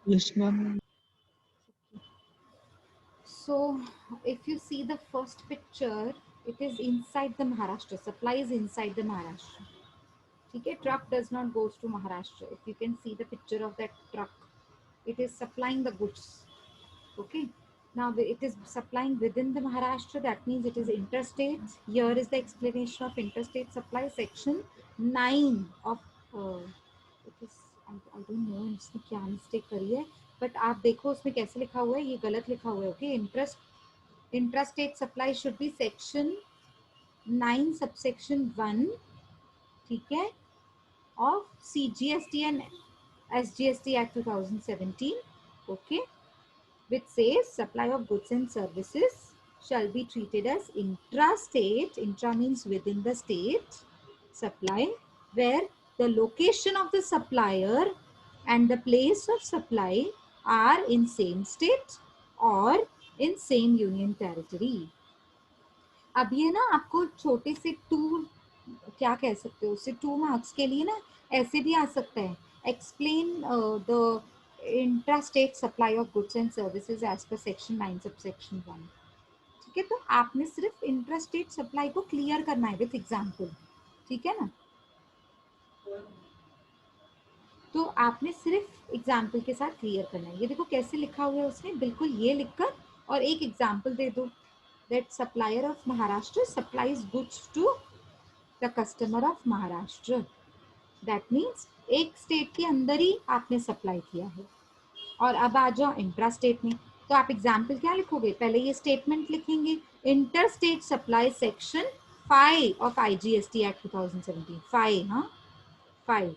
Yes, ma'am. So, if you see the first picture, it is inside the Maharashtra. Supply is inside the Maharashtra. Okay, truck does not goes to Maharashtra. If you can see the picture of that truck, it is supplying the goods. Okay. Now it is supplying within the Maharashtra. That means it is interstate. Here is the explanation of interstate supply, section 9 of. It is, I don't know इसने क्या mistake करी है, but आप देखो उसमें कैसे लिखा हुआ है, ये गलत लिखा हुआ है. Okay, intrastate supply should be section 9 subsection 1. ठीक है, of CGST and SGST Act 2017. Okay, which says supply of goods and services shall be treated as intrastate. Intra means within the state supply, where the location of the supplier and the place of supply are in same state or in same union territory. अब ये ना आपको छोटे से to, क्या कह सकते हो उसे, 2 मार्क्स के लिए ना ऐसे भी आ सकता है. Explain the intrastate supply of goods and services as per section 9 sub section 1. ठीक है, तो आपने सिर्फ इंट्रास्टेट सप्लाई को क्लियर करना है विथ एग्जाम्पल. ठीक है ना, तो आपने सिर्फ एग्जाम्पल के साथ क्लियर करना है. ये देखो कैसे लिखा हुआ है उसने, बिल्कुल ये लिखकर और एक एग्जाम्पल दे दो. That supplier of Maharashtra supplies goods to the customer of Maharashtra. That means एक स्टेट के अंदर ही आपने सप्लाई किया है. और अब आ जाओ इंट्रा स्टेट में, तो आप एग्जाम्पल क्या लिखोगे, पहले ये स्टेटमेंट लिखेंगे, inter state supply section 5 of IGST act 2017. 5, हाँ 5.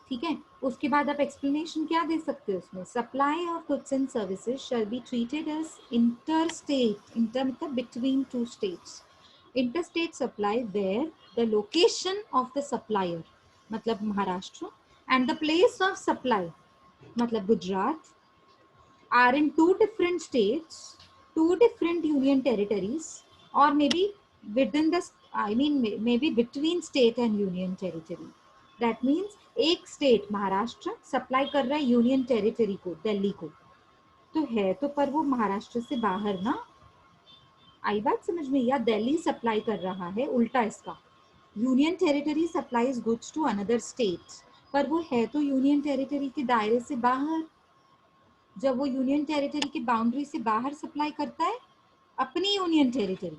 ठीक है, उसके बाद आप एक्सप्लेनेशन क्या दे सकते हो उसमें, supply of goods and services shall be treated as inter state. Inter मतलब between two states. Interstate supply where the location of the supplier मतलब Maharashtra and the place of supply मतलब Gujarat are in two different states, two different union territories, or maybe within the, I mean, maybe between state and union territory. That means एक state Maharashtra supply कर रहा है union territory को, दिल्ली को, तो है तो पर वो महाराष्ट्र से बाहर ना. आई बात समझ में, या दिल्ली सप्लाई कर रहा है, उल्टा इसका, union territory supplies goods to another state, पर वो है तो यूनियन टेरिटरी के दायरे से बाहर. जब वो यूनियन टेरिटरी की बाउंड्री से बाहर सप्लाई करता है अपनी यूनियन टेरिटरी,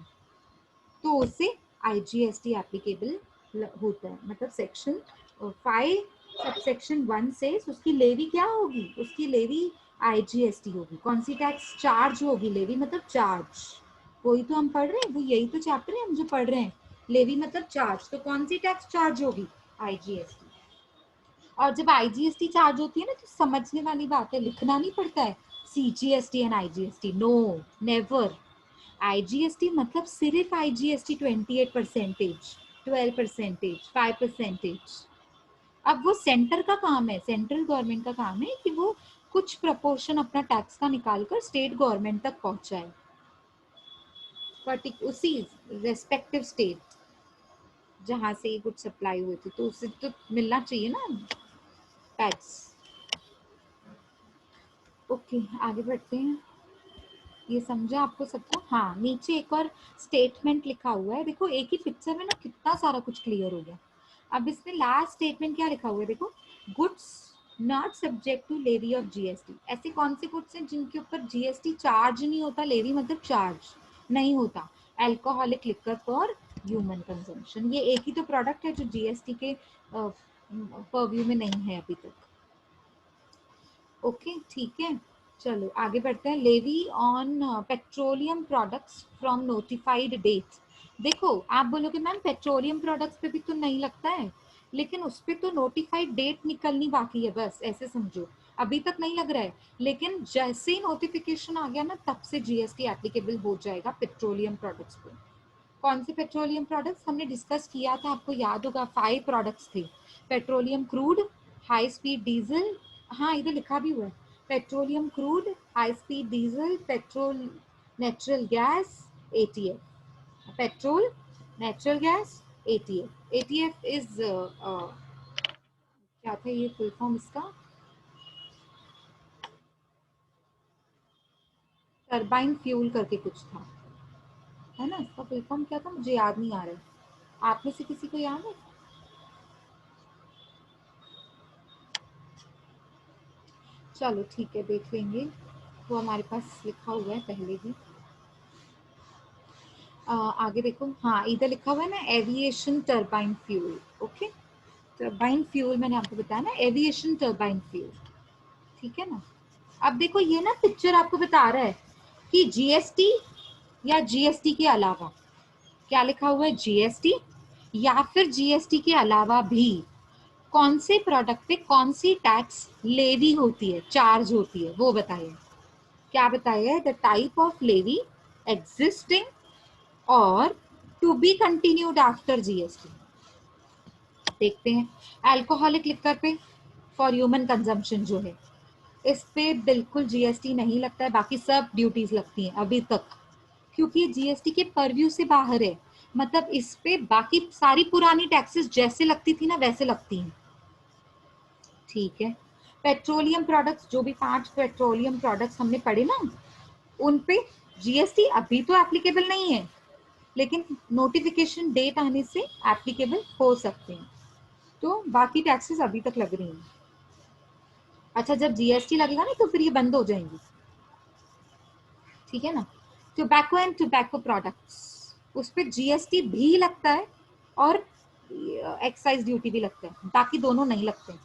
तो उससे IGST एप्लीकेबल होता है. मतलब सेक्शन 5 सबसेक्शन 1 से उसकी लेवी क्या होगी, उसकी लेवी IGST होगी. कौन सी टैक्स, चार्ज होगी. लेवी मतलब चार्ज, वही तो हम पढ़ रहे हैं, वो यही तो चैप्टर है हम जो पढ़ रहे हैं. लेवी मतलब चार्ज, तो कौन सी टैक्स चार्ज होगी, IGST. और जब IGST चार्ज होती है ना, तो समझने वाली बात है, लिखना नहीं पड़ता है CGST and IGST. No, never. IGST मतलब सिर्फ IGST 28%, 12%, 5%. अब वो सेंटर का काम है, सेंट्रल गवर्नमेंट का काम है कि वो कुछ प्रपोर्शन अपना टैक्स का निकाल कर स्टेट गवर्नमेंट तक पहुंचाए, उसी रेस्पेक्टिव स्टेट जहां से ये कुछ सप्लाई हुई थी, तो उससे तो मिलना चाहिए ना टैक्स. ओके, आगे बढ़ते हैं. ये समझा आपको सबको. हाँ, नीचे एक और स्टेटमेंट लिखा हुआ है, देखो एक ही पिक्चर में ना कितना सारा कुछ क्लियर हो गया. अब इसमें लास्ट स्टेटमेंट क्या लिखा हुआ है देखो, goods not subject to levy of GST. ऐसे कौन से गुड्स हैं जिनके ऊपर GST चार्ज नहीं होता, लेवी मतलब चार्ज नहीं होता. Alcoholic liquor for human consumption, ये एक ही तो प्रोडक्ट है जो GST के परव्यू में नहीं है अभी तक. ओके, ठीक है, चलो आगे बढ़ते हैं. Levy on petroleum products from notified date. देखो आप बोलोगे मैम पेट्रोलियम प्रोडक्ट्स पे भी तो नहीं लगता है, लेकिन उस पर तो नोटिफाइड डेट निकलनी बाकी है, बस ऐसे समझो. अभी तक नहीं लग रहा है, लेकिन जैसे ही नोटिफिकेशन आ गया ना, तब से GST एप्लीकेबल हो जाएगा पेट्रोलियम प्रोडक्ट्स पे. कौन से पेट्रोलियम प्रोडक्ट्स हमने डिस्कस किया था, आपको याद होगा, 5 प्रोडक्ट्स थे. Petroleum crude, high speed diesel, हाँ इधर लिखा भी हुआ है, petroleum crude, high speed diesel, petrol, natural gas, ATF. Petrol, natural gas, ATF. ATF is क्या था ये फुल फॉर्म इसका, टरबाइन फ्यूल करके कुछ था, है ना? इसका फुल फॉर्म क्या था मुझे याद नहीं आ रहा है, आप में से किसी को याद है? चलो ठीक है, देख लेंगे, वो हमारे पास लिखा हुआ है पहले भी। आगे देखो, हाँ इधर लिखा हुआ है ना aviation turbine fuel. Okay, turbine fuel मैंने आपको बताया ना, एविएशन टरबाइन फ्यूल, ठीक है ना? अब देखो ये ना पिक्चर आपको बता रहा है कि जीएसटी या जीएसटी के अलावा, क्या लिखा हुआ है, जीएसटी या फिर जीएसटी के अलावा भी कौन से प्रोडक्ट पे कौन सी टैक्स लेवी होती है, चार्ज होती है, वो बताइए। क्या बताया है? The type of levy existing और to be continued after GST. देखते हैं, अल्कोहलिक लिकर पे फॉर ह्यूमन कंजम्पशन जो है, इस पे बिल्कुल जीएसटी नहीं लगता है, बाकी सब ड्यूटीज लगती हैं अभी तक, क्योंकि ये जीएसटी के परव्यू से बाहर है। मतलब इस पे बाकी सारी पुरानी टैक्सेस जैसे लगती थी ना वैसे लगती हैं, ठीक है? पेट्रोलियम प्रोडक्ट्स, जो भी 5 पेट्रोलियम प्रोडक्ट्स हमने पढ़े ना, उन पे जीएसटी अभी तो एप्लीकेबल नहीं है, लेकिन नोटिफिकेशन डेट आने से एप्लीकेबल हो सकते हैं। तो बाकी टैक्सेस अभी तक लग रही हैं। अच्छा, जब जीएसटी लगेगा ना तो फिर ये बंद हो जाएंगी, ठीक है ना? टोबैको एंड टोबैको प्रोडक्ट्स, उस पर जीएसटी भी लगता है और एक्साइज ड्यूटी भी लगता है, बाकी दोनों नहीं लगते हैं।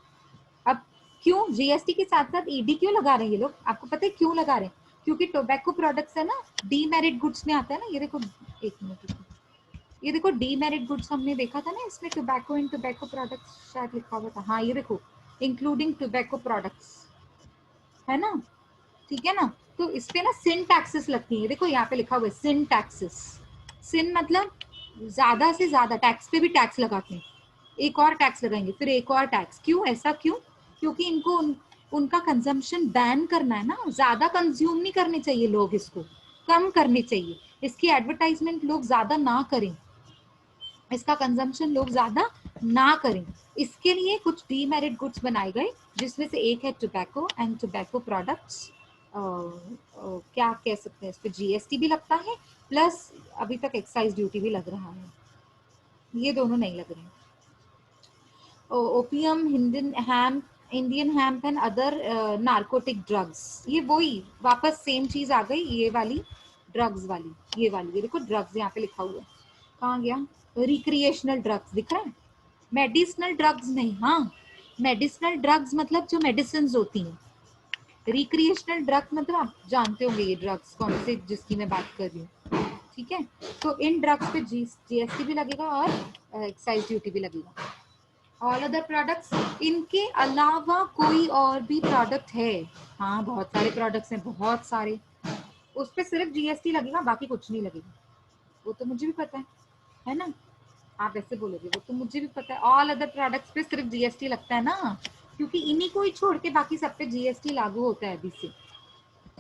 अब क्यों जीएसटी के साथ साथ ईडी क्यों लगा रहे हैं ये लोग, आपको पता है क्यों लगा रहे हैं? क्योंकि टोबैको प्रोडक्ट्स है ना, डीमेरिट गुड्स में आता है ना, ये देखो, एक मिनट, ये देखो डीमेरिट गुड्स हमने देखा था ना इसमें, टोबैको एंड टोबैको प्रोडक्ट्स शायद लिखा हुआ था, हाँ ये देखो, इंक्लूडिंग टोबैको प्रोडक्ट्स, है ना? ठीक है ना? तो इस पे ना सिन टैक्सेस लगती है, देखो यहाँ पे लिखा हुआ है सिन टैक्सेस। सिन मतलब ज्यादा से ज्यादा टैक्स पे भी टैक्स लगाते हैं, एक और टैक्स लगाएंगे, फिर एक और टैक्स, क्यों ऐसा क्यों? क्योंकि इनको उनका कंजम्पशन बैन करना है ना, ज्यादा कंज्यूम नहीं करने चाहिए लोग, इसको कम करने चाहिए, इसकी एडवर्टाइजमेंट लोग ज्यादा ना करें, इसका कंजम्पशन लोग ज्यादा ना करें, इसके लिए कुछ डीमेरिट गुड्स बनाए गए, जिसमें से एक है टोबैको एंड टोबैको प्रोडक्ट्स। क्या कह सकते हैं, इस पे जीएसटी भी लगता है, प्लस अभी तक एक्साइज ड्यूटी भी लग रहा है, ये दोनों नहीं लग रहे हैं। Opium, Indian hemp and other narcotic drugs, ये वही वापस सेम चीज आ गई, ये वाली ड्रग्स वाली, ये वाली, ये देखो ड्रग्स यहाँ पे लिखा हुआ है, कहाँ गया? रिक्रिएशनल ड्रग्स दिख रहा है, मेडिसिनल ड्रग्स नहीं, हाँ मेडिसिनल ड्रग्स मतलब जो मेडिसिन होती हैं, रिक्रिएशनल ड्रग्स मतलब आप जानते होंगे ये ड्रग्स कौन से जिसकी मैं बात कर रही हूँ, ठीक है? तो इन ड्रग्स पे जीएसटी भी लगेगा और एक्साइज ड्यूटी भी लगेगा। ऑल अदर प्रोडक्ट्स, इनके अलावा कोई और भी प्रोडक्ट है, हाँ बहुत सारे प्रोडक्ट्स हैं, बहुत सारे, उस पर सिर्फ जीएसटी लगेगा, बाकी कुछ नहीं लगेगा, वो तो मुझे भी पता है ना? आप ऐसे बोलोगे, वो तो मुझे भी पता है, ऑल अदर प्रोडक्ट्स पे सिर्फ जीएसटी लगता है ना, क्योंकि इन्हीं को ही छोड़ के बाकी सब पे जीएसटी लागू होता है अभी से,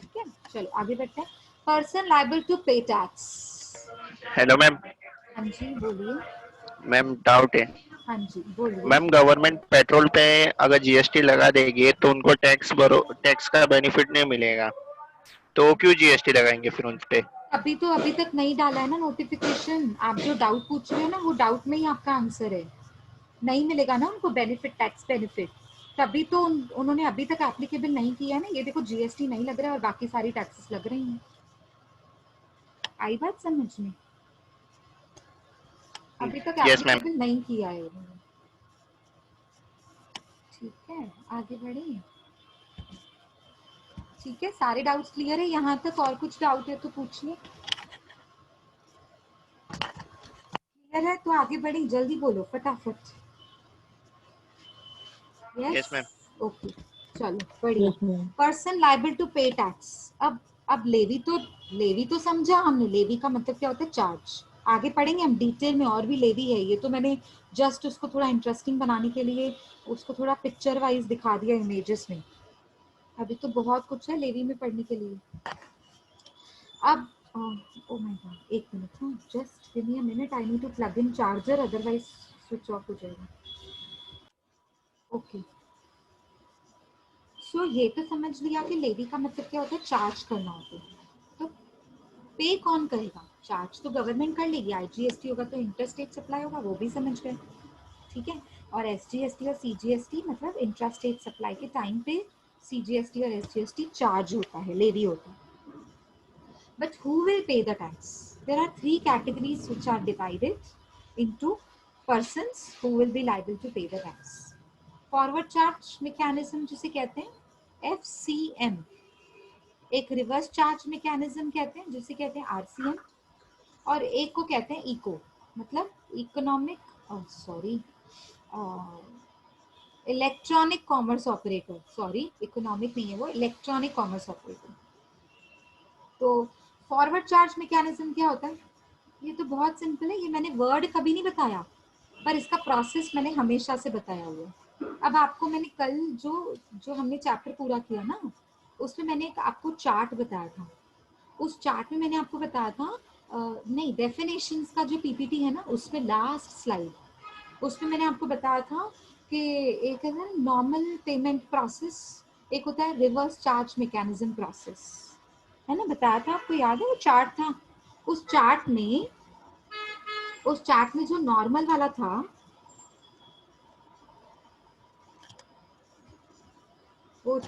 ठीक है? चलो आगे बढ़ते हैं। Person liable to pay tax. Hello ma'am. हाँ जी बोलिए। मैम डाउट है। हाँ जी बोलिए। मैम गवर्नमेंट पेट्रोल पे अगर जीएसटी लगा देगी तो उनको टैक्स का बेनिफिट नहीं मिलेगा, तो क्यों जीएसटी लगाएंगे फिर उन पे? अभी तक नहीं डाला है ना नोटिफिकेशन, आप जो डाउट पूछ रहे हो ना वो डाउट में ही आपका आंसर है, नहीं मिलेगा ना उनको बेनिफिट, टैक्स बेनिफिट, तभी तो उन्होंने अभी तक एप्लीकेबल नहीं किया है ना, ये देखो जीएसटी नहीं लग रहा है और बाकी सारी टैक्सेस लग रही हैं, आई बात समझ में? अभी तक यस मैम। एप्लीकेबल नहीं किया है उन्होंने, ठीक है? आगे बढ़े, ठीक है? सारे डाउट्स क्लियर है यहाँ तक, और कुछ डाउट है तो पूछिए। क्लियर है तो आगे बढ़े, जल्दी बोलो फटाफट। Yes yes, ma'am. ओके, चलो बढ़िया। Person liable to pay tax, अब लेवी तो समझा हमने, लेवी का मतलब क्या होता है, चार्ज, आगे पढ़ेंगे हम डिटेल में, और भी लेवी है, ये तो मैंने जस्ट उसको थोड़ा इंटरेस्टिंग बनाने के लिए उसको थोड़ा पिक्चर वाइज दिखा दिया इमेजेस में, अभी तो बहुत कुछ है लेवी में पढ़ने के लिए। अब ओ माय गॉड, एक मिनट, हाँ just give me a minute, I need to plug in charger, otherwise switch off हो जाएगा। ओके, सो ये तो समझ लिया कि लेवी का मतलब क्या होता है, चार्ज करना होता है। पे कौन करेगा? चार्ज तो गवर्नमेंट कर लेगी, आईजीएसटी होगा तो इंटर स्टेट सप्लाई होगा, वो भी समझ गए, ठीक है। और एसजीएसटी और सीजीएसटी मतलब इंट्रा स्टेट सप्लाई के टाइम पे सीजीएसटी और एसजीएसटी चार्ज होता है, लेवी होता है। But who will pay the tax? There are three categories which are divided into persons who will be liable to pay the tax. Forward charge mechanism जिसे कहते हैं FCM, एक reverse charge mechanism कहते हैं जिसे कहते हैं RCM, और एक को कहते हैं इको, मतलब economic sorry electronic commerce operator, sorry economic नहीं है वो, इलेक्ट्रॉनिक कॉमर्स ऑपरेटर। तो फॉरवर्ड चार्ज मैकेनिज्म क्या होता है? ये तो बहुत सिंपल है, ये मैंने वर्ड कभी नहीं बताया, पर इसका प्रोसेस मैंने हमेशा से बताया हुआ है। अब आपको मैंने कल जो जो हमने चैप्टर पूरा किया ना, उसमें मैंने एक आपको चार्ट बताया था। उस चार्ट में मैंने आपको बताया था नहीं, डेफिनेशंस का जो पीपीटी है ना, उसमें लास्ट स्लाइड, उसमें मैंने आपको बताया था कि एक है ना नॉर्मल पेमेंट प्रोसेस, एक होता है रिवर्स चार्ज मैकेनिज्म प्रोसेस, है ना, बताया था आपको, याद है वो चार्ट था। उस चार्ट में जो नॉर्मल वाला था, वो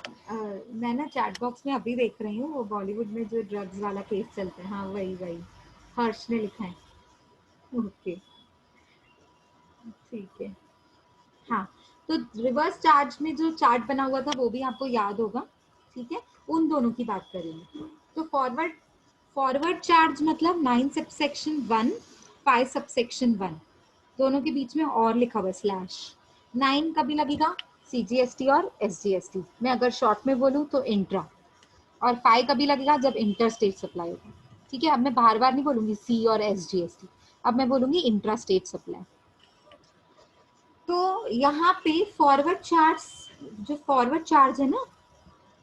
मैं ना चैट बॉक्स में अभी देख रही हूँ, वो बॉलीवुड में जो ड्रग्स वाला केस चलता है, हाँ वही वही हर्ष ने लिखा है। ओके ठीक है। हाँ, तो रिवर्स चार्ज में जो चार्ट बना हुआ था वो भी आपको याद होगा, ठीक है। उन दोनों की बात करेंगे। तो फॉरवर्ड फॉरवर्ड चार्ज मतलब 9 सबसेक्शन 1 5 सबसेक्शन 1, दोनों के बीच में और लिखा हुआ स्लैश। 9 कभी लगेगा? सीजीएसटी और एसजीएसटी में, अगर शॉर्ट में बोलूँ तो इंट्रा। और 5 कभी लगेगा? जब इंटर स्टेट सप्लाई होगा, ठीक है। अब मैं बार बार नहीं बोलूंगी सी और एसजीएसटी, अब मैं बोलूंगी इंट्रा स्टेट सप्लाई। तो यहाँ पे फॉरवर्ड चार्ज, जो फॉरवर्ड चार्ज है ना,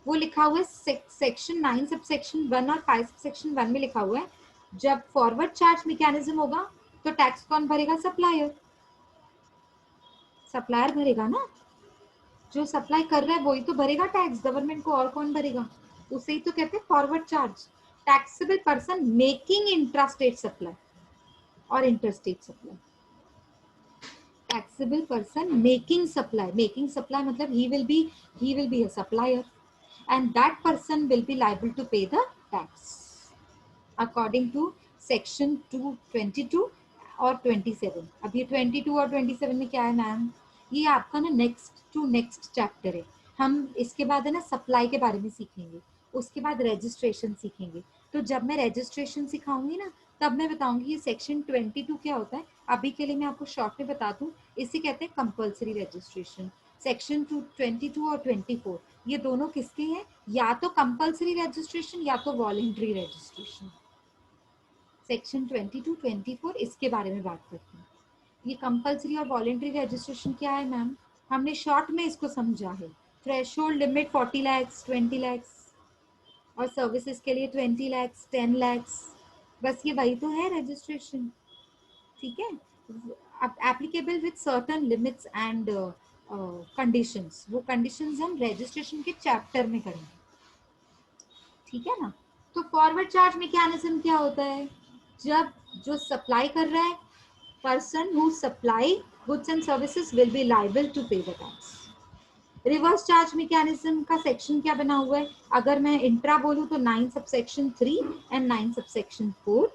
वो लिखा हुआ है सेक्शन 9 सबसेक्शन 1 और 5 सबसेक्शन 1 में लिखा हुआ है, जब फॉरवर्ड चार्ज मैकेनिज्म होगा तो टैक्स कौन भरेगा? सप्लायर। सप्लायर भरेगा ना, जो सप्लाई कर रहा है वही तो भरेगा टैक्स गवर्नमेंट को, और कौन भरेगा? उसे ही तो कहते हैं forward charge. Taxable person making intra state supply और inter state supply. taxable person making supply matlab he will be a supplier, and that person will be liable to pay the tax according to section 222 और 27। अब ये 22 और 27 में क्या है ma'am? ये आपका ना नेक्स्ट टू नेक्स्ट चैप्टर है। हम इसके बाद है ना सप्लाई के बारे में सीखेंगे, उसके बाद रजिस्ट्रेशन सीखेंगे। तो जब मैं रजिस्ट्रेशन सिखाऊंगी ना, तब मैं बताऊंगी ये सेक्शन 22 क्या होता है। अभी के लिए मैं आपको शॉर्ट में बता दूं, इसे कहते हैं कंपल्सरी रजिस्ट्रेशन। सेक्शन 22 और 24 ये दोनों किसके हैं? या तो कंपल्सरी रजिस्ट्रेशन या तो वॉलेंट्री रजिस्ट्रेशन। सेक्शन 22 24 इसके बारे में बात करते हैं। ये कंपल्सरी और वॉलेंट्री रजिस्ट्रेशन क्या है मैम? हमने शॉर्ट में इसको समझा है। थ्रेशोल्ड लिमिट 40 lakhs 20 lakhs और सर्विसेज के लिए 20 lakhs 10 lakhs, बस ये वही तो है रजिस्ट्रेशन, ठीक है। Applicable with certain limits and conditions, वो कंडीशंस हम रजिस्ट्रेशन के चैप्टर में करेंगे, ठीक है ना। तो फॉरवर्ड चार्ज मैकेनिज्म क्या होता है? जब जो सप्लाई कर रहा है, person who supply goods and services will be liable to pay the tax. Reverse charge mechanism का सेक्शन क्या बना हुआ है? अगर मैं इंट्रा बोलूं तो 9 सबसेक्शन 3 एंड 9 सबसेक्शन 4,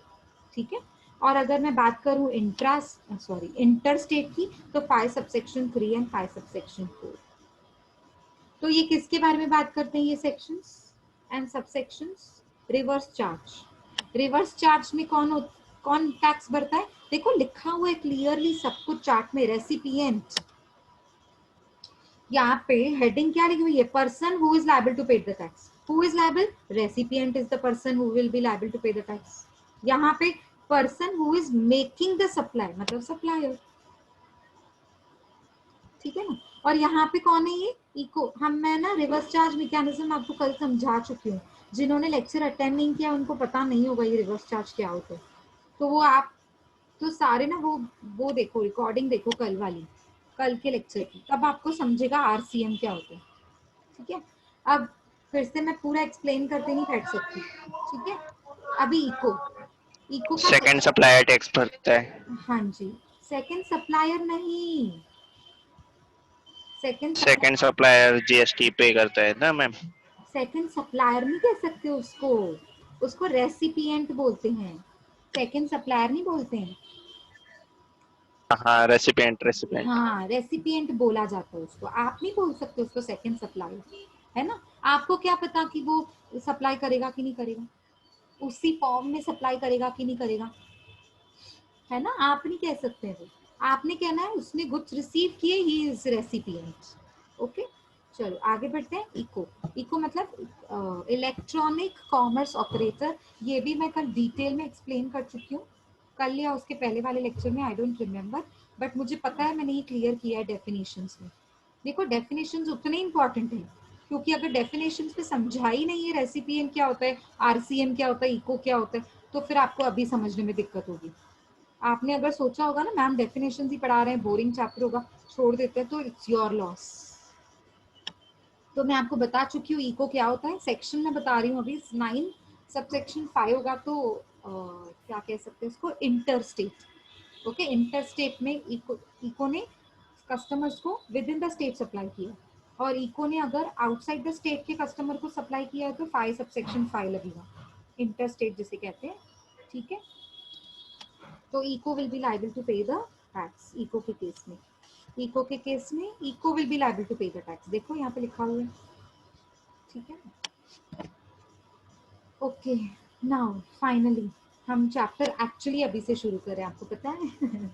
ठीक है। और अगर मैं बात करूं इंटर स्टेट की, तो 5 सबसेक्शन 3 एंड 5 सबसेक्शन 4। तो ये किसके बारे में बात करते हैं ये sections and subsections? Reverse charge. Reverse charge में कौन टैक्स भरता है? देखो लिखा हुआ है क्लियरली सब कुछ चार्ट में, रेसिपिएंट। यहाँ पे हेडिंग क्या लिखी हुई है? Person who is liable to pay the tax. Who is liable? Recipient is the person who will be liable to pay the tax. यहाँ पे person who is making the supply मतलब supplier, ठीक है ना। और यहाँ पे कौन है? ये इको। मैं ना रिवर्स चार्ज मैकेनिज्म आपको कल समझा चुकी हूँ, जिन्होंने लेक्चर अटेंड नहीं किया उनको पता नहीं होगा ये रिवर्स चार्ज क्या होता है। तो वो आप तो सारे ना वो देखो, रिकॉर्डिंग देखो कल वाली, कल के लेक्चर की, तब आपको समझेगा आरसीएम क्या होता है, ठीक है। अब फिर से मैं पूरा एक्सप्लेन करते नहीं बैठ सकती, ठीक है। अभी इको, इको का सेकंड सप्लायर टैक्स भरता है। हाँ जी, सेकंड सप्लायर नहीं, second second supplier, supplier GST पे करता है ना मैम। सेकंड सप्लायर नहीं कह सकते उसको, उसको रेसिपिएंट बोलते हैं, सेकंड सप्लायर नहीं बोलते हैं। हाँ रेसिपिएंट रेसिपिएंट। हाँ रेसिपिएंट बोला जाता है उसको, आप नहीं बोल सकते उसको सेकंड सप्लायर, है ना। आपको क्या पता कि वो सप्लाई करेगा कि नहीं करेगा, उसी फॉर्म में सप्लाई करेगा कि नहीं करेगा, है ना। आप नहीं कह सकते वो, आपने कहना है उसने गुड्स रिसीव किए, ही इज रेसिपिएंट। ओके, चलो आगे बढ़ते हैं। इको, इको मतलब इलेक्ट्रॉनिक कॉमर्स ऑपरेटर। ये भी मैं कल डिटेल में एक्सप्लेन कर चुकी हूँ, कल या उसके पहले वाले लेक्चर में, आई डोंट रिमेम्बर, बट मुझे पता है मैंने ये क्लियर किया है डेफिनेशंस में। देखो डेफिनेशंस उतने इंपॉर्टेंट हैं, क्योंकि अगर डेफिनेशंस पे समझा ही नहीं है रेसिपिएंट क्या होता है, आरसीएम क्या होता है, इको क्या होता है, तो फिर आपको अभी समझने में दिक्कत होगी। आपने अगर सोचा होगा ना मैम डेफिनेशन ही पढ़ा रहे हैं, बोरिंग चैप्टर होगा, छोड़ देते हैं, तो इट्स योर लॉस। तो मैं आपको बता चुकी हूँ इको क्या होता है, सेक्शन में बता रही हूँ अभी 9 सबसेक्शन 5 होगा, तो क्या कह सकते हैं उसको, इंटरस्टेट। ओके, इंटरस्टेट में इको, इको ने कस्टमर्स को with in the state supply किया, और इको ने अगर आउटसाइड द स्टेट के कस्टमर को सप्लाई किया है तो 5 सबसेक्शन 5 लगेगा, इंटरस्टेट जिसे कहते हैं। ठीक है, तो ECO will be liable to pay the tax, ECO के केस में, इको के केस में ECO will be liable to pay the tax, देखो यहाँ पे लिखा हुआ है। ठीक है, ओके, नाउ फाइनली हम चैप्टर एक्चुअली अभी से शुरू करें, आपको पता है।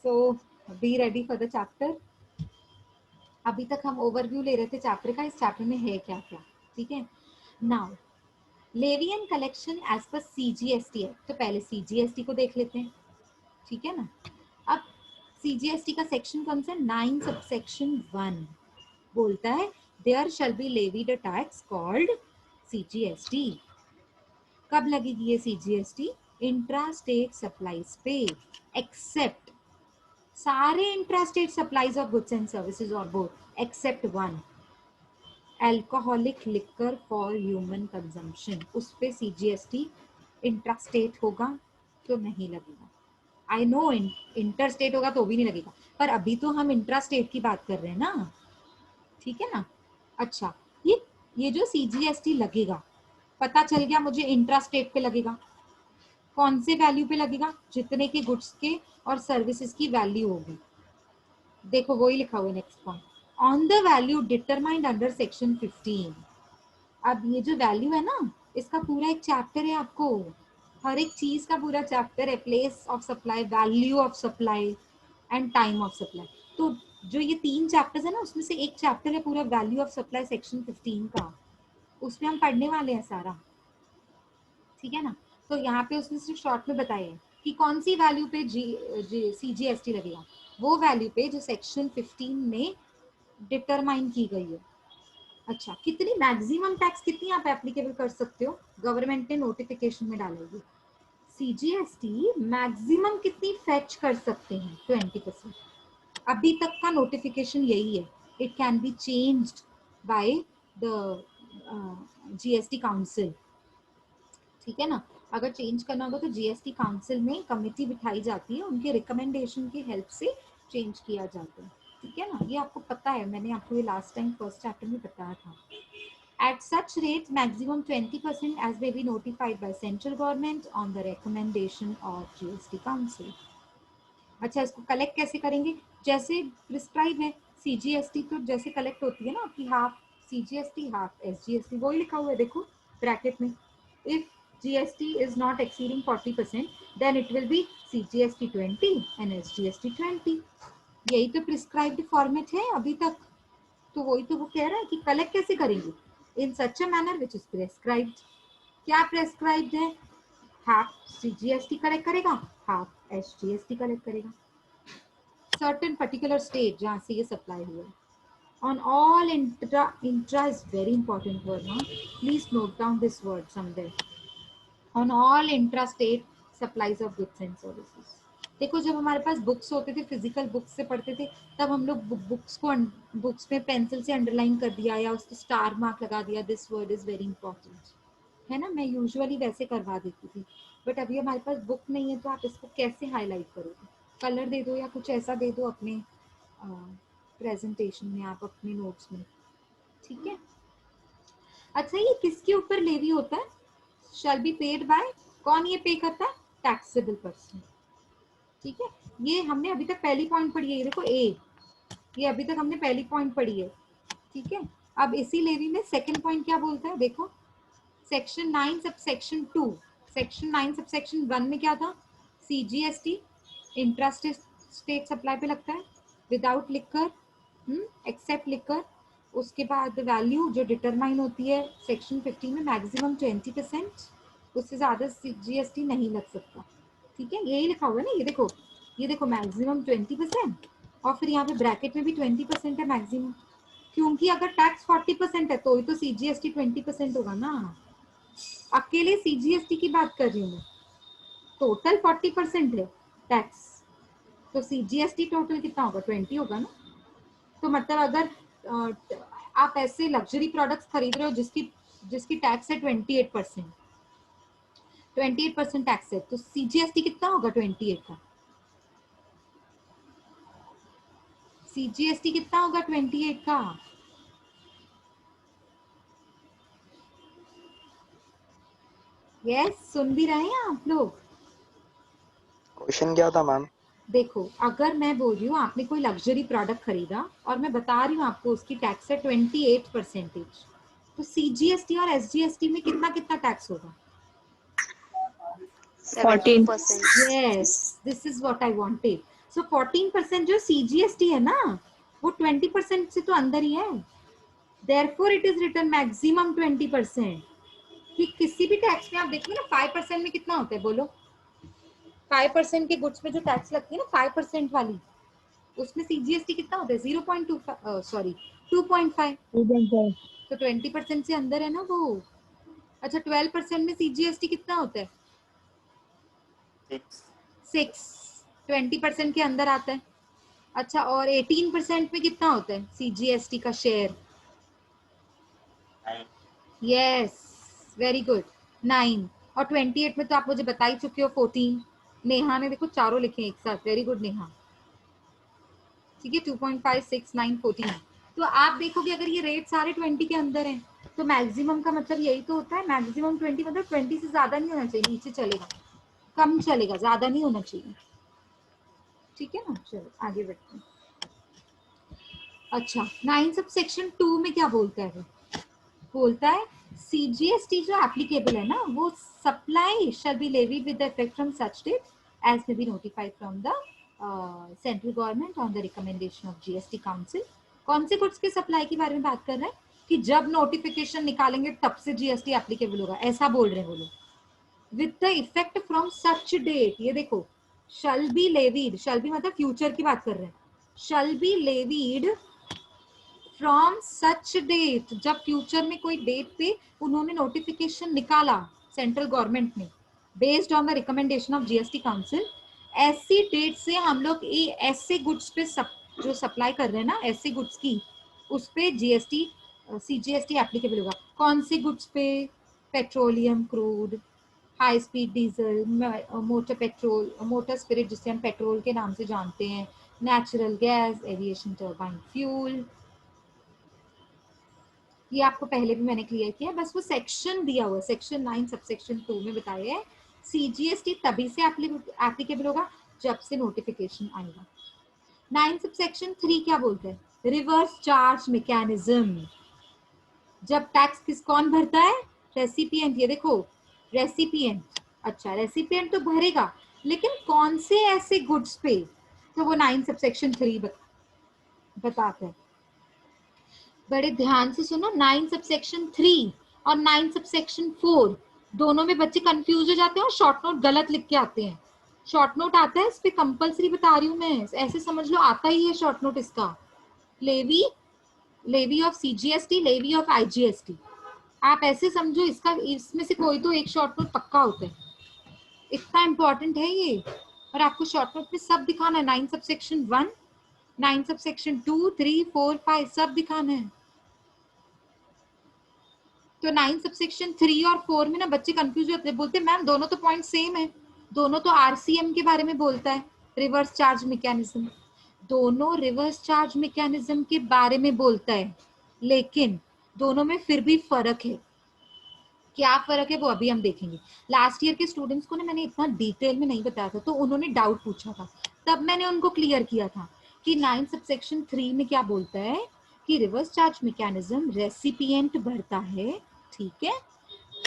So be ready for the chapter. अभी तक हम ओवरव्यू ले रहे थे चैप्टर का, इस चैप्टर में है क्या क्या। ठीक है, now levy and collection as per CGST है, तो पहले सीजीएसटी को देख लेते हैं। ठीक है ना, अब सीजीएसटी का सेक्शन कौन सा, 9 सबसेक्शन 1 बोलता है there shall be levied a tax called CGST. कब लगेगी ये सीजीएसटी, इंट्रा स्टेट सप्लाईज पे, एक्सेप्ट, सारे intra state supplies of goods and services और both except one, alcoholic liquor for human consumption, उस पे सीजीएसटी इंट्रा स्टेट होगा तो नहीं लगेगा। आई नो इंटर स्टेट होगा तो भी नहीं लगेगा, पर अभी तो हम इंट्रा स्टेट की बात कर रहे हैं ना। ठीक है ना, अच्छा, ये जो सीजीएसटी लगेगा, पता चल गया मुझे इंट्रा स्टेट पे लगेगा, कौन से वैल्यू पे लगेगा, जितने के गुड्स के और सर्विसेज की वैल्यू होगी। देखो वही लिखा हुआ है next point, on the value determined under section 15। अब ये जो वैल्यू है ना, इसका पूरा एक चैप्टर है, आपको हर एक चीज का पूरा चैप्टर है, place of supply, value of supply and time of supply. तो जो ये 3 चैप्टर्स है ना, उसमें से एक चैप्टर है पूरा वैल्यू ऑफ सप्लाई सेक्शन 15 का, उसमें हम पढ़ने वाले हैं सारा। ठीक है ना, तो यहाँ पे उसने सिर्फ शॉर्ट में बताया है कि कौन सी वैल्यू पे सीजीएसटी लगेगा, वो वैल्यू पे जो सेक्शन 15 में डिटरमाइन की गई है। अच्छा, कितनी मैक्सिमम टैक्स कितनी आप एप्लीकेबल कर सकते हो, गवर्नमेंट ने नोटिफिकेशन में डालेगी, सीजीएसटी मैक्सिमम कितनी फेच कर सकते हैं, 20%। अभी तक का नोटिफिकेशन यही है, it can be changed by the GST council. ठीक है ना, अगर चेंज करना होगा तो जीएसटी काउंसिल में कमेटी बिठाई जाती है, उनके रिकमेंडेशन की हेल्प से चेंज किया जाता है। ठीक है ना, ये आपको पता है, मैंने आपको ये लास्ट टाइम फर्स्ट चैप्टर में बताया था। At such rates, maximum 20% as may be notified by central government on the recommendation of GST Council. अच्छा, इसको कलेक्ट कैसे करेंगे, जैसे प्रिस्क्राइब है सीजीएसटी, तो जैसे कलेक्ट होती है ना आपकी, हाफ सीजीएसटी हाफ एसजीएसटी, वही लिखा हुआ है देखो ब्रैकेट में, if GST is not exceeding 40% then it will be CGST 20 and SGST 20। यही तो प्रिस्क्राइब्ड फॉर्मेट है अभी तक, तो वही तो वो कह रहा है कि कलेक्ट कैसे करेंगे, in such a manner which is prescribed. क्या प्रेस्क्राइब्ड है, हाफ सीजीएसटी कलेक्ट करेगा, हाफ एसजीएसटी कलेक्ट करेगा, सर्टेन पर्टिकुलर स्टेट जहाँ से ये सप्लाई हुआ है। On all intra is very important word now. Please note down this word somewhere. On all intra-state supplies of goods and services. देखो जब हमारे पास बुक्स होते थे, फिजिकल बुक्स से पढ़ते थे, तब हम लोग बुक्स को बुक्स में पेंसिल से अंडरलाइन कर दिया या उसको स्टार मार्क लगा दिया, this word is very important. है ना, मैं यूजुअली वैसे करवा देती थी, बट अभी हमारे पास बुक नहीं है, तो आप इसको कैसे हाईलाइट करोगे? कलर दे दो या कुछ ऐसा दे दो अपने प्रेजेंटेशन में, आप अपने नोट्स में, ठीक है। अच्छा, ये किसके ऊपर लेवी होता है? शैल बी पेड बाय, कौन ये पे करता है? टैक्सेबल पर्सन, ठीक है। ये हमने अभी तक पहली पॉइंट पढ़ी है, ये देखो ए, ये अभी तक हमने पहली पॉइंट पढ़ी है, ठीक है। अब इसी लेवी में सेकंड पॉइंट क्या बोलता है, देखो section 9 sub section 2, section 9 sub section 1 में क्या था? सीजीएसटी इंट्रा स्टेट सप्लाई पे लगता है, विदाउट लिकर, एक्सेप्ट लिकर। उसके बाद वैल्यू जो डिटरमाइन होती है सेक्शन 15 में मैक्सिमम 20%, उससे ज्यादा जीएसटी नहीं लग सकता, ठीक है। यही लिखा हुआ है ना, ये देखो मैक्सिमम 20%, और फिर यहाँ पे ब्रैकेट में भी 20% है मैक्सिमम, क्योंकि अगर टैक्स 40% है तो ही तो सीजीएसटी 20% होगा ना। अकेले सीजीएसटी की बात कर रही हूँ मैं, टोटल 40% है टैक्स, तो सीजीएसटी टोटल कितना होगा? 20 होगा ना। तो मतलब अगर आप ऐसे लग्जरी प्रोडक्ट्स खरीद रहे हो जिसकी जिसकी टैक्स है 28%, 28% टैक्स है, तो सीजीएसटी कितना होगा 28 का? सीजीएसटी कितना होगा 28 का? यस, सुन भी रहे हैं आप लोग? क्वेश्चन क्या था मैम? देखो, अगर मैं बोल रही हूँ आपने कोई लग्जरी प्रोडक्ट खरीदा और मैं बता रही हूँ आपको उसकी टैक्स है 28%, तो सीजीएसटी और एसजीएसटी में कितना कितना टैक्स होगा? 14%. Yes, this is what I wanted. So 14% जो सीजीएसटी है ना, वो 20% से तो अंदर ही है, therefore it is written maximum 20%। कि किसी भी टैक्स में आप देखिए ना 5% में कितना होता है, बोलो? 5% के गुड्स में जो टैक्स लगती है ना 5% वाली, उसमें सीजीएसटी कितना होता है? 0.25, सॉरी 2.5, तो 20% से अंदर है ना वो। अच्छा, 12% में सीजीएसटी कितना होता है? 6, 20% के अंदर आता है। अच्छा, और 18% में कितना होता है सीजीएसटी का शेयर? Yes, very good, 9। और 28 में तो आप मुझे बता ही चुके हो 14। नेहा ने देखो चारों लिखे एक साथ, वेरी गुड नेहा, ठीक है। 2.5, 6, 9, 14। तो आप देखोगे अगर ये रेट सारे 20 के अंदर हैं, तो मैक्सिमम का मतलब यही तो होता है, मैक्सिमम 20 मतलब 20 से ज्यादा नहीं होना चाहिए, नीचे चलेगा, कम चलेगा, ज्यादा नहीं होना चाहिए, ठीक है ना। चलो आगे बढ़ते हैं। अच्छा, 9 सब सेक्शन 2 में क्या बोलता है? बोलता है सीजीएसटी जो एप्लीकेबल है ना, वो supply shall be levied with effect from such date as may be notified from the central government on the recommendation of GST council. कौन से गुड्स के सप्लाई के बारे में बात कर रहे हैं? कि जब नोटिफिकेशन निकालेंगे तब से जीएसटी एप्लीकेबल होगा, ऐसा बोल रहे हैं वो लोग। With the effect from such date, ये देखो shall be levied, shall be मतलब फ्यूचर की बात कर रहे हैं, shall be levied from such date, जब फ्यूचर में कोई डेट पे उन्होंने नोटिफिकेशन निकाला सेंट्रल गवर्नमेंट ने, based on the recommendation of GST council, ऐसी डेट से हम लोग ऐसे गुड्स पे जो सप्लाई कर रहे हैं ना, ऐसे गुड्स की, उस पे जीएसटी सीजीएसटी एप्लीकेबल होगा। कौन से गुड्स पे? Petroleum crude, high speed diesel, motor petrol, motor spirit जिसे हम पेट्रोल के नाम से जानते हैं, natural gas, aviation turbine fuel. ये आपको पहले भी मैंने क्लियर किया, बस वो सेक्शन दिया हुआ है, सेक्शन 9 सबसेक्शन 2 में बताया है सीजीएसटी तभी से एप्लीकेबल होगा जब से नोटिफिकेशन आएगा। 9 सबसेक्शन 3 क्या बोलते हैं? Reverse charge mechanism. जब टैक्स कौन भरता है? रेसिपिएंट। ये देखो रेसिपिएंट, अच्छा रेसिपिएंट तो भरेगा, लेकिन कौन से ऐसे गुड्स पे? तो वो 9 सबसेक्शन 3 बताता है। बड़े ध्यान से सुनो, 9 सबसेक्शन 3 और 9 सबसेक्शन 4 दोनों में बच्चे कंफ्यूज हो जाते हैं और शॉर्ट नोट गलत लिख के आते हैं। शॉर्ट नोट आता है इस पे, कंपलसरी बता रही हूँ मैं, ऐसे समझ लो आता ही है शॉर्ट नोट इसका। Levy, levy of CGST, levy of IGST, आप ऐसे समझो इसका, इसमें से कोई तो एक शॉर्ट नोट पक्का होता है, इतना इंपॉर्टेंट है ये। और आपको शॉर्ट नोट में सब दिखाना है, 9 सबसेक्शन 1, 9 सबसेक्शन 2, 3, 4, 5 सब दिखाना है। तो 9 सबसेक्शन 3 और 4 में ना बच्चे कंफ्यूज होते हैं, बोलते हैं मैम दोनों तो पॉइंट सेम है, दोनों तो आरसीएम के बारे में बोलता है, रिवर्स चार्ज मैकेनिज्म, दोनों रिवर्स चार्ज मैकेनिज्म के बारे में बोलता है, लेकिन दोनों में फिर भी फर्क है। क्या फर्क है वो अभी हम देखेंगे। लास्ट ईयर के स्टूडेंट्स को ना मैंने इतना डिटेल में नहीं बताया था, तो उन्होंने डाउट पूछा था, तब मैंने उनको क्लियर किया था कि 9 सबसेक्शन 3 में क्या बोलता है कि रिवर्स चार्ज मैकेनिज्म रेसिपिएंट भरता है, ठीक है,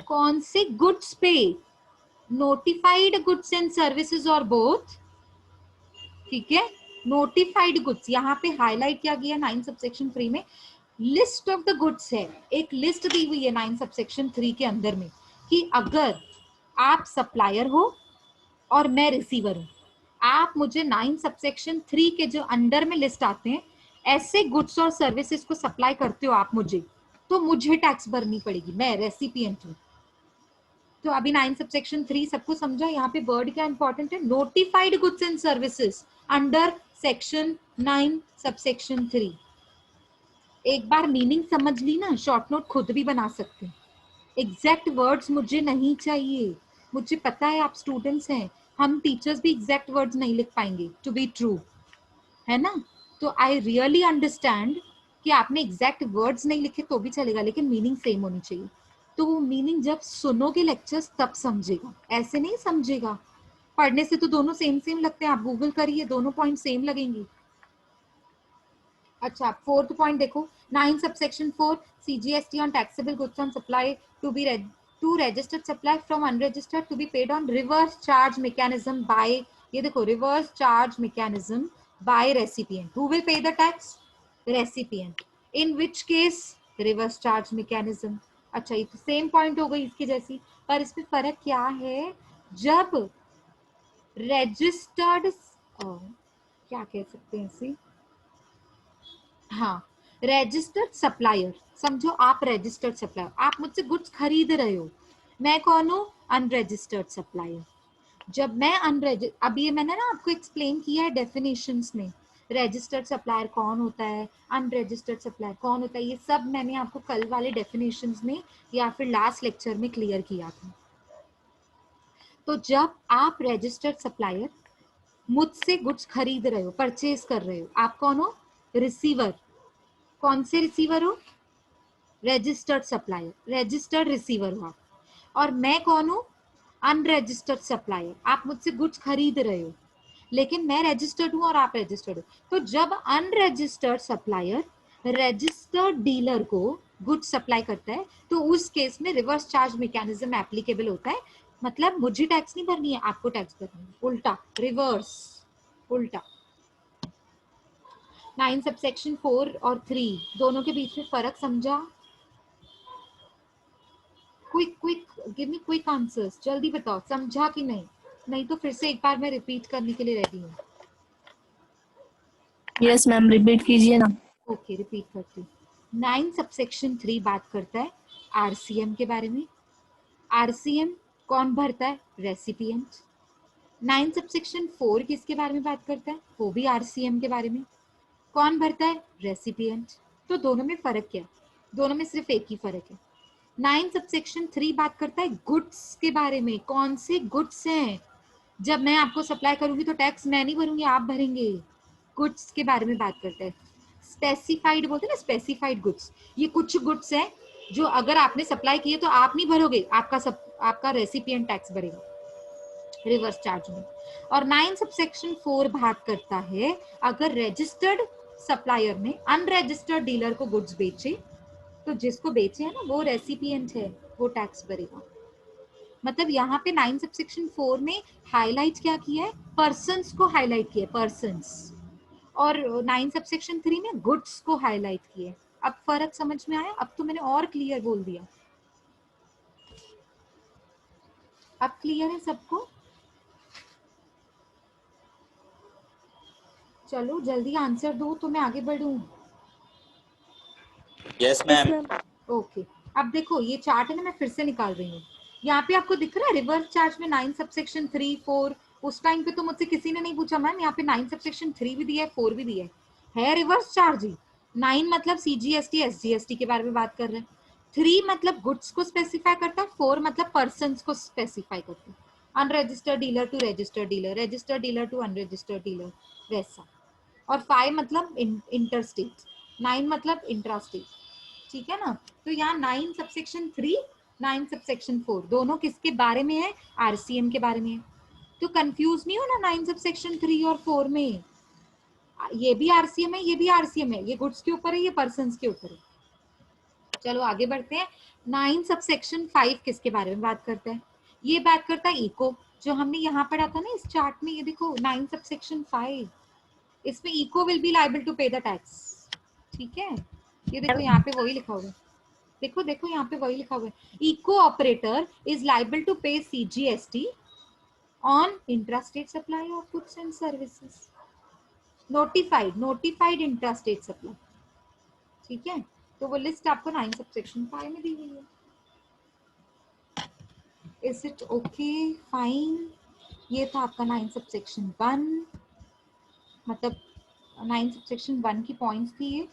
कौन से गुड्स पे, नोटिफाइड गुड्स एंड सर्विसेज और बोथ, ठीक है, नोटिफाइड गुड्स, यहाँ पे हाईलाइट क्या किया 9 सबसेक्शन 3 में, लिस्ट ऑफ द गुड्स है, एक लिस्ट दी हुई है 9 सबसेक्शन 3 के अंदर में कि अगर आप सप्लायर हो और मैं रिसीवर हूं, आप मुझे 9 सबसेक्शन 3 के जो अंडर में लिस्ट आते हैं ऐसे गुड्स और सर्विसेज को सप्लाई करते हो आप मुझे, तो मुझे टैक्स भरनी पड़ेगी, मैं रेसिपिएंट हूं। तो अभी 9 सबसेक्शन 3 सबको समझा। यहाँ पे वर्ड क्या इंपॉर्टेंट है, notified goods and services under section 9 subsection 3। एक बार मीनिंग समझ ली ना, शॉर्ट नोट खुद भी बना सकते हैं। एग्जैक्ट वर्ड्स मुझे नहीं चाहिए, मुझे पता है आप स्टूडेंट्स हैं, हम टीचर्स भी एग्जैक्ट वर्ड्स नहीं लिख पाएंगे टू बी ट्रू, है ना। तो आई रियली अंडरस्टैंड कि आपने एग्जैक्ट वर्ड्स नहीं लिखे तो भी चलेगा, लेकिन मीनिंग सेम होनी चाहिए। तो वो मीनिंग जब सुनोगे लेक्चर्स तब समझेगा, ऐसे नहीं समझेगा। पढ़ने से तो दोनों सेम सेम लगते हैं, आप गूगल करिए दोनों पॉइंट सेम लगेंगी। अच्छा, फोर्थ पॉइंट देखो, 9 subsection 4 CGST on taxable goods on supply to be to registered supply from unregistered to be paid on reverse charge mechanism by, ये देखो reverse charge mechanism by recipient. Who will pay the tax? Recipient. In which case reverse charge mechanism. अच्छा, ये तो same point हो गई इसकी जैसी, पर इसमें फर्क क्या है, जब रजिस्टर्ड, क्या कह सकते हैं इसे, हाँ, रजिस्टर्ड सप्लायर, समझो आप रजिस्टर्ड सप्लायर, आप मुझसे गुड्स खरीद रहे हो, मैं कौन हूँ, अनरजिस्टर्ड सप्लायर। जब मैं अब ये मैंने ना आपको एक्सप्लेन किया है डेफिनेशंस में, रजिस्टर्ड सप्लायर कौन होता है, अनरजिस्टर्ड सप्लायर कौन होता है, ये सब मैंने आपको कल वाले डेफिनेशंस में या फिर लास्ट लेक्चर में क्लियर किया था। तो जब आप रजिस्टर्ड सप्लायर मुझसे गुड्स खरीद रहे हो, परचेज कर रहे हो, आप कौन हो, रिसीवर। कौन से रिसीवर हो, रजिस्टर्ड सप्लायर, रजिस्टर्ड रिसीवर हो आप। और मैं कौन हूं, अनरजिस्टर्ड सप्लायर, आप मुझसे गुड्स खरीद रहे हो लेकिन मैं रजिस्टर्ड हूं और आप रजिस्टर्ड हो। तो जब अनरजिस्टर्ड सप्लायर रजिस्टर्ड डीलर को गुड्स सप्लाई करता है तो उस केस में रिवर्स चार्ज मैकेनिज्म एप्लीकेबल होता है, मतलब मुझे टैक्स नहीं भरनी है, आपको टैक्स भरनी है, उल्टा, रिवर्स, उल्टा। 9 सबसेक्शन 4 और 3 दोनों के बीच में फर्क समझा। Quick give me quick answers, जल्दी बताओ समझा कि नहीं, नहीं तो फिर से एक बार मैं रिपीट करने के लिए रेडी हूँ। यस मैम, रिपीट कीजिए ना। ओके, रिपीट करती हूँ। 9 सबसेक्शन 3 बात करता है आरसीएम के बारे में। आरसीएम कौन भरता है, रेसिपिएंट। 9 सबसेक्शन 4 किसके बारे में बात करता है, वो भी आरसीएम के बारे में। कौन भरता है, रेसिपिएंट। तो दोनों में फर्क क्या है, दोनों में सिर्फ एक ही फर्क है। 9 सबसेक्शन 3 बात करता है गुड्स के बारे में, कौन से गुड्स हैं, जब मैं आपको सप्लाई करूंगी तो टैक्स मैं नहीं भरूंगी, आप भरेंगे, गुड्स के बारे में बात करता है। स्पेसिफाइड बोलते हैं ना, स्पेसिफाइड गुड्स, ये कुछ गुड्स हैं जो अगर आपने सप्लाई किए तो आप नहीं भरोगे, आपका रेसिपिएंट टैक्स भरेगा रिवर्स चार्ज में। और 9 सबसेक्शन 4 बात करता है अगर रजिस्टर्ड सप्लायर ने अनरजिस्टर्ड डीलर को गुड्स बेचे तो जिसको बेचे है ना वो रेसिपिएंट है, वो टैक्स भरेगा। मतलब यहाँ पे 9 सबसेक्शन 4 में हाईलाइट क्या किया है, पर्सन्स को हाईलाइट किया, पर्सन्स, और 9 सबसेक्शन 3 में गुड्स को हाईलाइट किए। अब फर्क समझ में आया, अब तो मैंने और क्लियर बोल दिया, अब क्लियर है सबको। चलो जल्दी आंसर दो तो मैं आगे बढ़ूं। Yes ma'am. ओके, अब देखो ये चार्ट है ना, मैं फिर से निकाल रही हूँ। यहाँ पे आपको दिख रहा है रिवर्स चार्ज में 9 सबसेक्शन 3 4, उस टाइम पे तो मुझसे किसी ने नहीं पूछा मैम, यहाँ पे 9 सबसेक्शन 3 भी दिया है 4 भी दिया है रिवर्स चार्ज ही। 9 मतलब CGST SGST के बारे में बात कर रहे हैं, 3 मतलब गुड्स को स्पेसिफाई करता है, 4 मतलब पर्सन्स को स्पेसिफाई करता है, unregistered dealer to registered dealer, registered dealer to unregistered dealer, वैसा। और 5 मतलब इंटरस्टेट, 9 मतलब इंट्रास्टेट, ठीक है ना। तो यहाँ 9 सबसेक्शन 3, 9 सबसेक्शन 4 दोनों किसके बारे में है? आरसीएम के बारे में है। तो कंफ्यूज नहीं हो ना 9 सबसेक्शन 3 और 4 में, ये भी आरसीएम है, ये भी आरसीएम है, ये गुड्स के ऊपर है, ये पर्सन्स के ऊपर है। चलो आगे बढ़ते हैं। 9 सबसेक्शन 5 किसके बारे में बात करता है? ये बात करता है इको, जो हमने यहाँ पढ़ा था ना इस चार्ट में। ये देखो 9 सबसेक्शन 5, इसमें ECO will be liable to pay the tax, ठीक है। ये देखो यहाँ पे वही लिखा हुआ है, देखो देखो यहाँ पे वही लिखा हुआ है, ECO operator is liable to pay CGST on intrastate supply of goods and services, notified intrastate supply, ठीक है। तो वो लिस्ट आपको 9 सबसेक्शन 5 में दी हुई है। Is it okay? फाइन। ये था आपका 9 सबसेक्शन 1, मतलब 9 सबसेक्शन 1 की पॉइंट्स थी ये।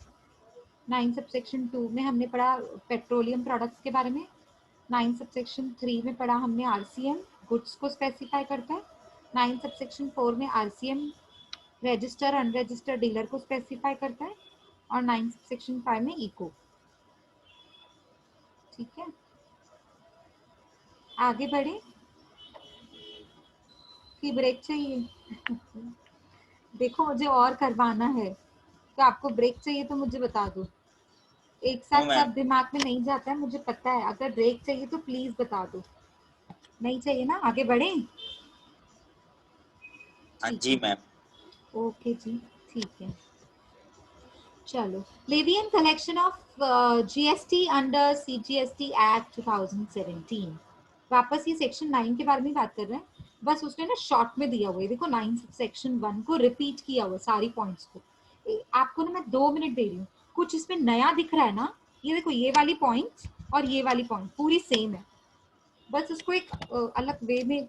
9 सबसेक्शन 2 में हमने पढ़ा पेट्रोलियम प्रोडक्ट्स के बारे में। 9 सबसेक्शन 3 में पढ़ा हमने आरसीएम, गुड्स को स्पेसिफाई करता है। 9 सबसेक्शन 4 में आरसीएम रजिस्टर अनरजिस्टर्ड डीलर को स्पेसिफाई करता है। और 9 सबसेक्शन 5 में इको, ठीक है। आगे बढ़े कि ब्रेक चाहिए? देखो मुझे और करवाना है, तो आपको ब्रेक चाहिए तो मुझे बता दो। एक साथ सब दिमाग में नहीं जाता है, मुझे पता है। अगर ब्रेक चाहिए तो प्लीज बता दो। नहीं चाहिए ना? आगे बढ़े? हाँ जी मैम। ओके जी, ठीक है। चलो, levy and collection of GST under CGST act 2017। वापस ये सेक्शन 9 के बारे में बात कर रहे हैं, बस उसने ना शॉर्ट में दिया हुआ है। देखो 9 सेक्शन 1 को रिपीट किया हुआ सारी पॉइंट्स को। आपको ना मैं 2 मिनट दे रही हूँ, कुछ इसमें नया दिख रहा है ना? ये देखो ये वाली पॉइंट और ये वाली पॉइंट पूरी सेम है, बस उसको एक अलग वे में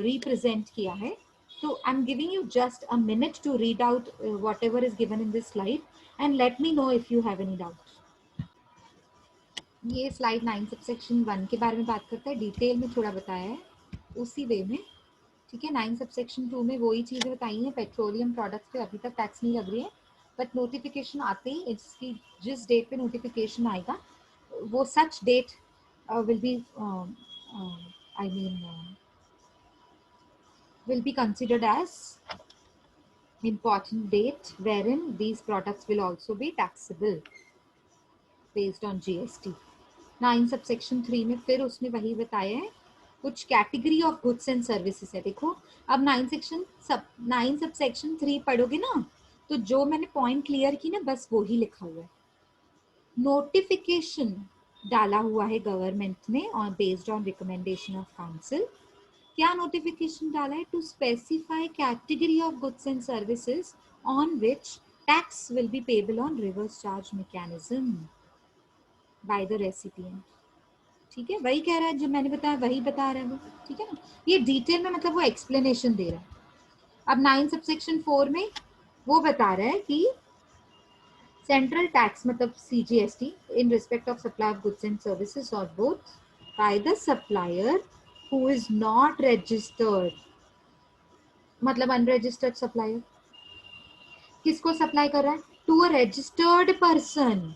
रिप्रेजेंट किया है। So I'm giving you just a minute to read out whatever is given in this slide and let me know if you have any doubt. ये स्लाइड 9 सबसेक्शन 1 के बारे में बात करता है, डिटेल में थोड़ा बताया है उसी वे में, ठीक है। 9 सबसेक्शन 2 में वही चीजें बताई हैं। पेट्रोलियम प्रोडक्ट्स पे अभी तक टैक्स नहीं लग रही है, बट नोटिफिकेशन आते ही, इसकी जिस डेट पे नोटिफिकेशन आएगा वो such date will be I mean will be considered as important date wherein these products will also be taxable based on GST. 9 subsection 3 में फिर उसने वही बताया है, कुछ category of goods and services है। देखो अब 9 सबसेक्शन 3 पढ़ोगे ना, तो जो मैंने पॉइंट क्लियर की ना, बस वो ही लिखा हुआ है। नोटिफिकेशन डाला हुआ है गवर्नमेंट ने और based on recommendation of council. क्या नोटिफिकेशन डाला है? To specify category of goods and services on which tax will be payable on reverse charge mechanism by the recipient, ठीक है। वही कह रहा है जो मैंने बताया, वही बता रहा है वो, ठीक है ना। ये डिटेल में मतलब वो एक्सप्लेनेशन दे रहा है। अब 9 सबसेक्शन 4 में वो बता रहा है कि सेंट्रल टैक्स मतलब CGST in respect of supply of goods and services और both by the supplier who is not registered, मतलब अनरजिस्टर्ड सप्लायर। किसको सप्लाई कर रहा है? To a registered person.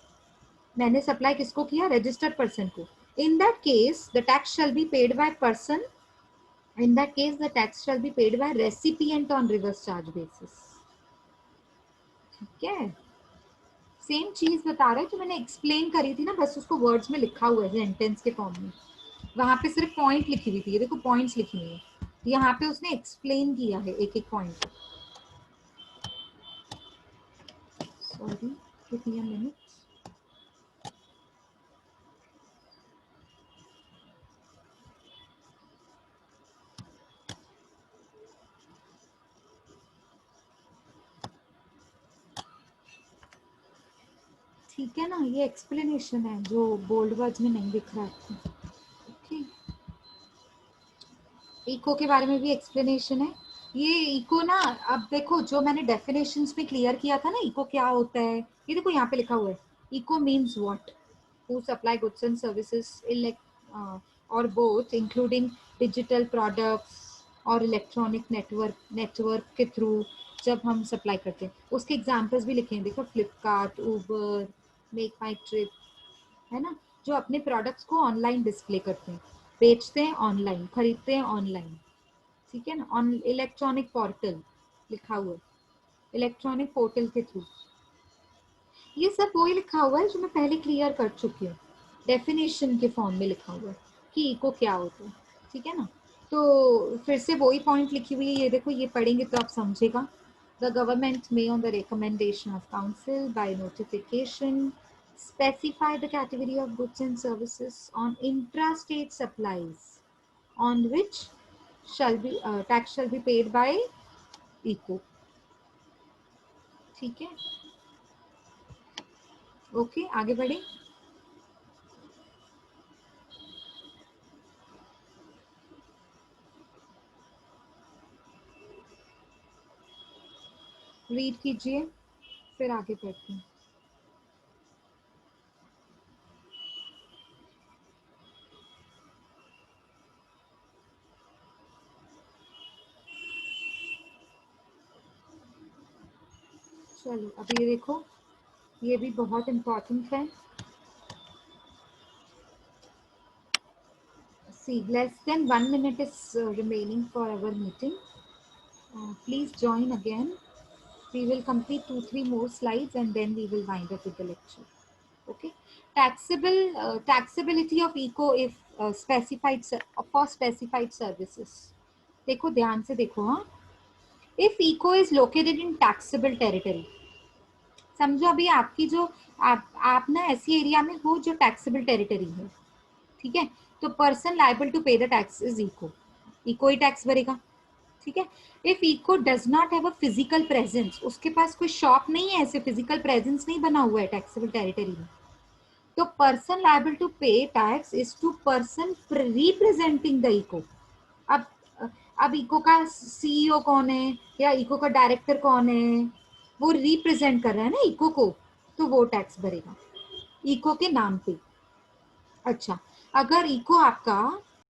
मैंने सप्लाई किसको किया? रजिस्टर्ड पर्सन को। In that case the tax shall be paid by person, in that case the tax shall be paid by recipient on reverse charge basis, ठीक है। Same चीज बता रहा है जो मैंने एक्सप्लेन करी थी ना, बस उसको वर्ड्स में लिखा हुआ है सेंटेंस के फॉर्म में। वहां पे सिर्फ पॉइंट लिखी हुई थी, ये देखो पॉइंट्स लिखी हुई है, यहाँ पे उसने एक्सप्लेन किया है एक एक point. Sorry, give me a minute. ठीक है ना, ये एक्सप्लेनेशन है जो बोल्ड वर्ड्स में नहीं दिख रहा है, ओके। इको के बारे में भी एक्सप्लेनेशन है। ये इको ना, अब देखो जो मैंने डेफिनेशंस में क्लियर किया था ना इको क्या होता है, ये देखो यहाँ पे लिखा हुआ है, ECO means what. who supply goods and services or both, including digital products और इलेक्ट्रॉनिक नेटवर्क के थ्रू जब हम सप्लाई करते हैं, उसके एग्जांपल्स भी लिखे हैं। देखो फ्लिपकार्ट, उबर, मेक माई ट्रिप, है ना, जो अपने प्रोडक्ट्स को ऑनलाइन डिस्प्ले करते हैं, बेचते हैं ऑनलाइन, खरीदते हैं ऑनलाइन, ठीक है ना। ऑन इलेक्ट्रॉनिक पोर्टल लिखा हुआ है, इलेक्ट्रॉनिक पोर्टल के थ्रू। ये सब वही लिखा हुआ है जो मैं पहले क्लियर कर चुकी हूँ, डेफिनेशन के फॉर्म में लिखा हुआ है कि इको क्या होता है, ठीक है ना। तो फिर से वही पॉइंट लिखी हुई है, ये देखो, ये पढ़ेंगे तो आप समझेगा। The government may on the recommendation of council by notification specify the category of goods and services on intra-state supplies on which tax shall be paid by ICO, ठीक है। ओके, आगे बढ़े। रीड कीजिए, फिर आगे बढ़ते हैं। चलो अब ये देखो, ये भी बहुत इम्पोर्टेंट है। See, less than 1 minute is remaining for our meeting. Please join again. We will complete 2-3 more slides and then we will wind up with the lecture. Okay. Taxability of eco if specified for specified services. देखो ध्यान से देखो, हाँ। If eco is located in taxable territory, समझो अभी आपकी जो आप ना ऐसी एरिया में हो जो टैक्सेबल टेरिटरी है, ठीक है, तो person liable to pay the tax is ECO, ECO ही टैक्स भरेगा, ठीक है। If ECO does not have a physical presence, उसके पास कोई शॉप नहीं है, ऐसे फिजिकल प्रेजेंस नहीं बना हुआ है टैक्सेबल टेरिटरी में, तो person liable to pay tax is to person representing the ECO. अब इको का सीईओ कौन है या इको का डायरेक्टर कौन है, वो रिप्रेजेंट कर रहा है ना इको को, तो वो टैक्स भरेगा इको के नाम पे। अच्छा, अगर इको आपका